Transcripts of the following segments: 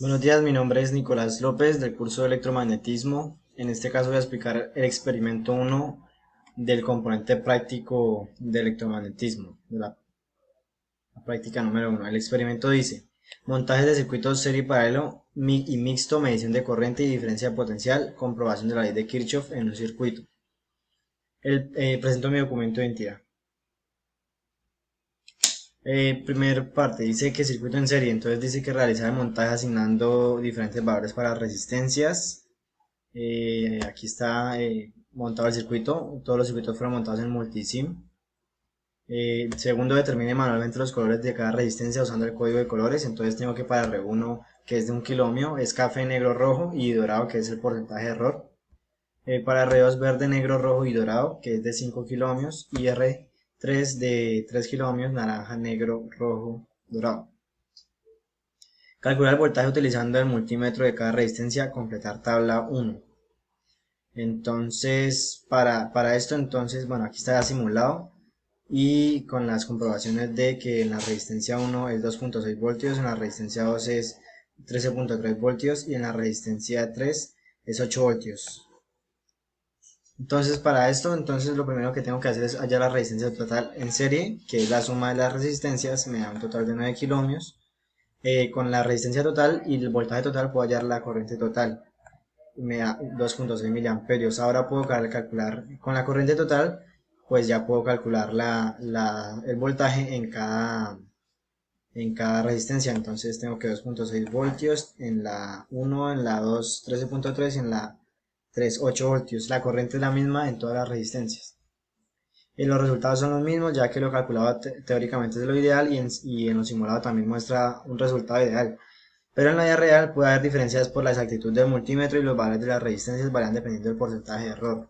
Buenos días, mi nombre es Nicolás López del curso de electromagnetismo. En este caso voy a explicar el experimento uno del componente práctico de electromagnetismo, de la práctica número uno. El experimento dice: montajes de circuitos serie paralelo y mixto, medición de corriente y diferencia de potencial, comprobación de la ley de Kirchhoff en un circuito. Presento mi documento de identidad. Primer parte, dice que circuito en serie, entonces dice que realizar el montaje asignando diferentes valores para resistencias. Aquí está montado el circuito, todos los circuitos fueron montados en multisim. Segundo, determine manualmente los colores de cada resistencia usando el código de colores. Entonces tengo que para R1, que es de 1 kilo ohm, es café, negro, rojo y dorado, que es el porcentaje de error. Para R2, verde, negro, rojo y dorado, que es de 5 kilo ohms. Y R3 de 3 kilo ohms, naranja, negro, rojo, dorado. Calcular el voltaje utilizando el multímetro de cada resistencia. Completar tabla 1. Entonces, para esto, entonces, bueno, aquí está simulado y con las comprobaciones de que en la resistencia 1 es 2.6 voltios, en la resistencia 2 es 13.3 voltios y en la resistencia 3 es 8 voltios. Entonces, para esto, entonces lo primero que tengo que hacer es hallar la resistencia total en serie, que es la suma de las resistencias, me da un total de 9 kiloohmios. Con la resistencia total y el voltaje total puedo hallar la corriente total, me da 2.6 miliamperios. Ahora puedo calcular con la corriente total, pues ya puedo calcular el voltaje en cada resistencia. Entonces tengo que 2.6 voltios en la 1, en la 2 13.3 y en la 3 8 voltios. La corriente es la misma en todas las resistencias. Y los resultados son los mismos, ya que lo calculado teóricamente es lo ideal y en lo simulado también muestra un resultado ideal. Pero en la vida real puede haber diferencias por la exactitud del multímetro y los valores de las resistencias varían dependiendo del porcentaje de error.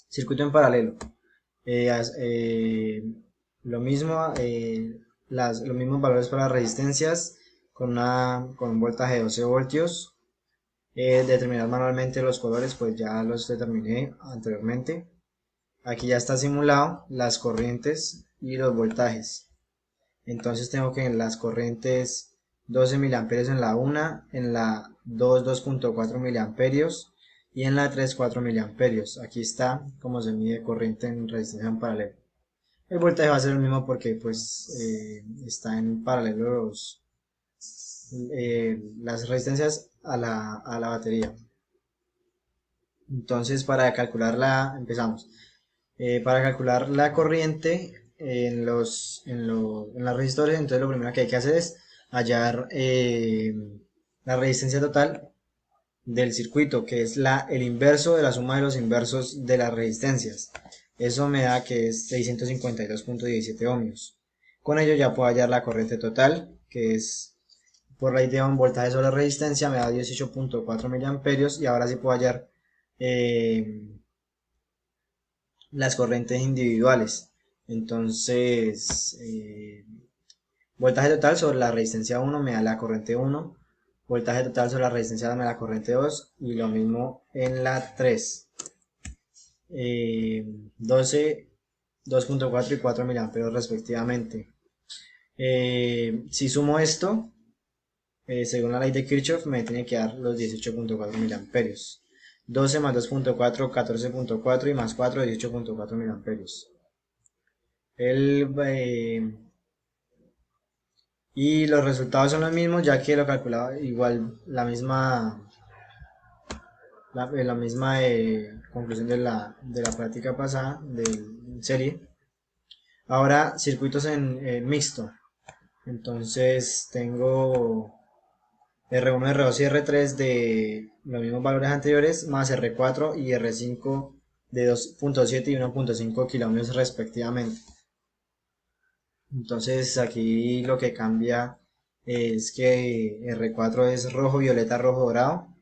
Circuito en paralelo. Eh, eh, lo mismo, los mismos valores para las resistencias con un voltaje de 12 voltios. Determinar manualmente los colores, pues ya los determiné anteriormente. Aquí ya está simulado las corrientes y los voltajes. Entonces tengo que en las corrientes 12 miliamperios en la 1, en la 2 2.4 miliamperios y en la 3 4 miliamperios. Aquí está cómo se mide corriente en resistencia en paralelo. El voltaje va a ser el mismo porque pues está en paralelo las resistencias a la batería. Entonces empezamos. Para calcular la corriente en las resistores, entonces lo primero que hay que hacer es hallar la resistencia total del circuito, que es el inverso de la suma de los inversos de las resistencias. Eso me da que es 652.17 ohmios. Con ello ya puedo hallar la corriente total, que es por ley de un voltaje sobre resistencia, me da 18.4 miliamperios y ahora sí puedo hallar eh, las corrientes individuales. Entonces, voltaje total sobre la resistencia 1 me da la corriente 1, voltaje total sobre la resistencia 2 me da la corriente 2 y lo mismo en la 3. 12, 2.4 y 4 miliamperios respectivamente. Si sumo esto, según la ley de Kirchhoff, me tiene que dar los 18.4 miliamperios. 12 más 2.4, 14.4 y más 4, 18.4 miliamperios. El, y los resultados son los mismos, ya que lo calculaba igual la misma conclusión de la práctica pasada de serie. Ahora circuitos en mixto. Entonces tengo R1, R2 y R3 de los mismos valores anteriores, más R4 y R5 de 2.7 y 1.5 kilómetros respectivamente. Entonces aquí lo que cambia es que R4 es rojo, violeta, rojo, dorado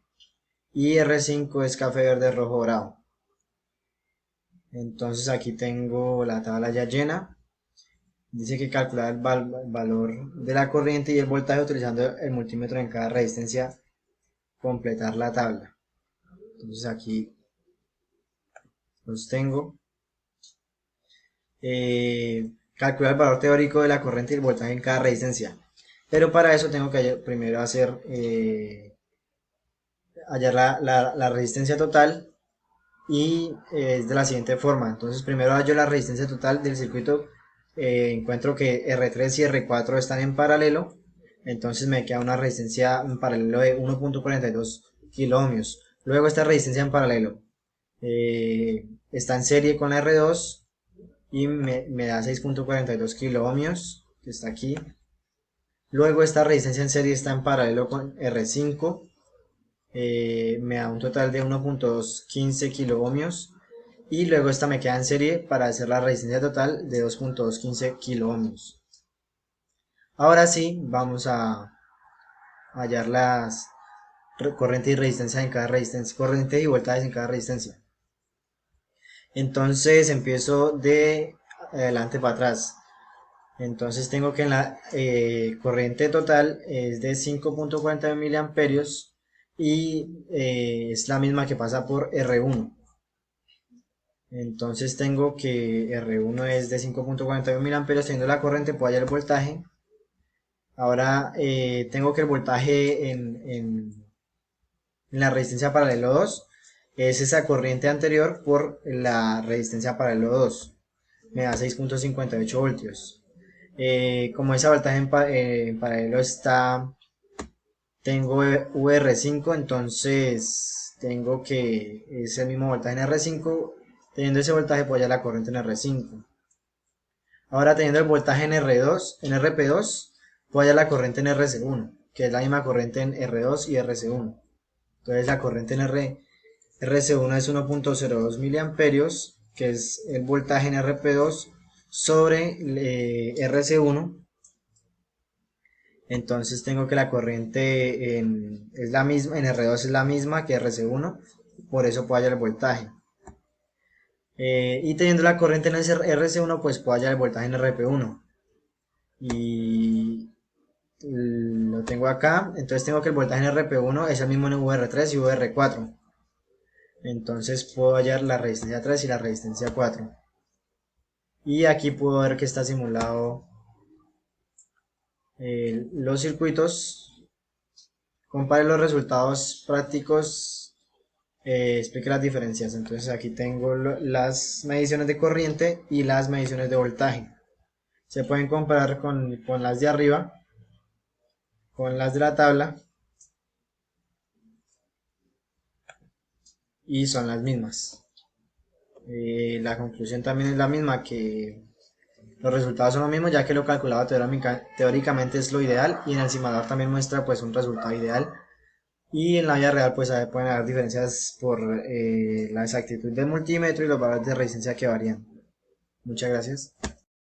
y R5 es café, verde, rojo, dorado. Entonces aquí tengo la tabla ya llena. Dice que calcular el valor de la corriente y el voltaje utilizando el multímetro en cada resistencia, completar la tabla. Entonces aquí los tengo. Calcular el valor teórico de la corriente y el voltaje en cada resistencia. Pero para eso tengo que primero hacer hallar la resistencia total y es de la siguiente forma. Entonces primero hallo la resistencia total del circuito, encuentro que R3 y R4 están en paralelo, entonces me queda una resistencia en paralelo de 1.42 kilo ohmios. Luego esta resistencia en paralelo está en serie con la R2 y me da 6.42 kilo ohmios, que está aquí. Luego esta resistencia en serie está en paralelo con R5, me da un total de 1.215 kilo ohmios. Y luego esta me queda en serie para hacer la resistencia total de 2.215 kilo ohmios. Ahora sí, vamos a hallar las corriente y resistencia en cada resistencia, corriente y voltajes en cada resistencia. Entonces empiezo de adelante para atrás. Entonces tengo que en la corriente total es de 5.40 miliamperios y es la misma que pasa por R1. Entonces tengo que R1 es de 5.41 miliamperios, teniendo la corriente puedo hallar el voltaje. Ahora tengo que el voltaje en la resistencia paralelo 2 es esa corriente anterior por la resistencia paralelo 2. Me da 6.58 voltios. Como ese voltaje en paralelo tengo VR5, entonces tengo que es el mismo voltaje en R5. Teniendo ese voltaje puedo hallar la corriente en R5. Ahora teniendo el voltaje en R2, en RP2, puedo hallar la corriente en RC1, que es la misma corriente en R2 y RC1. Entonces la corriente en RC1 es 1.02 miliamperios, que es el voltaje en RP2 sobre RC1. Entonces tengo que la corriente es la misma, en R2 es la misma que RC1, por eso puedo hallar el voltaje. Y teniendo la corriente en RC1, pues puedo hallar el voltaje en RP1. Y lo tengo acá, entonces tengo que el voltaje en RP1 es el mismo en VR3 y VR4. Entonces puedo hallar la resistencia 3 y la resistencia 4. Y aquí puedo ver que está simulado los circuitos. Compare los resultados prácticos, explique las diferencias. Entonces aquí tengo las mediciones de corriente y las mediciones de voltaje. Se pueden comparar con las de arriba, con las de la tabla, y son las mismas. La conclusión también es la misma, que los resultados son los mismos, ya que lo calculado teóricamente es lo ideal, y en el simulador también muestra pues un resultado ideal, y en la vida real pues pueden haber diferencias por la exactitud del multímetro y los valores de resistencia que varían. Muchas gracias.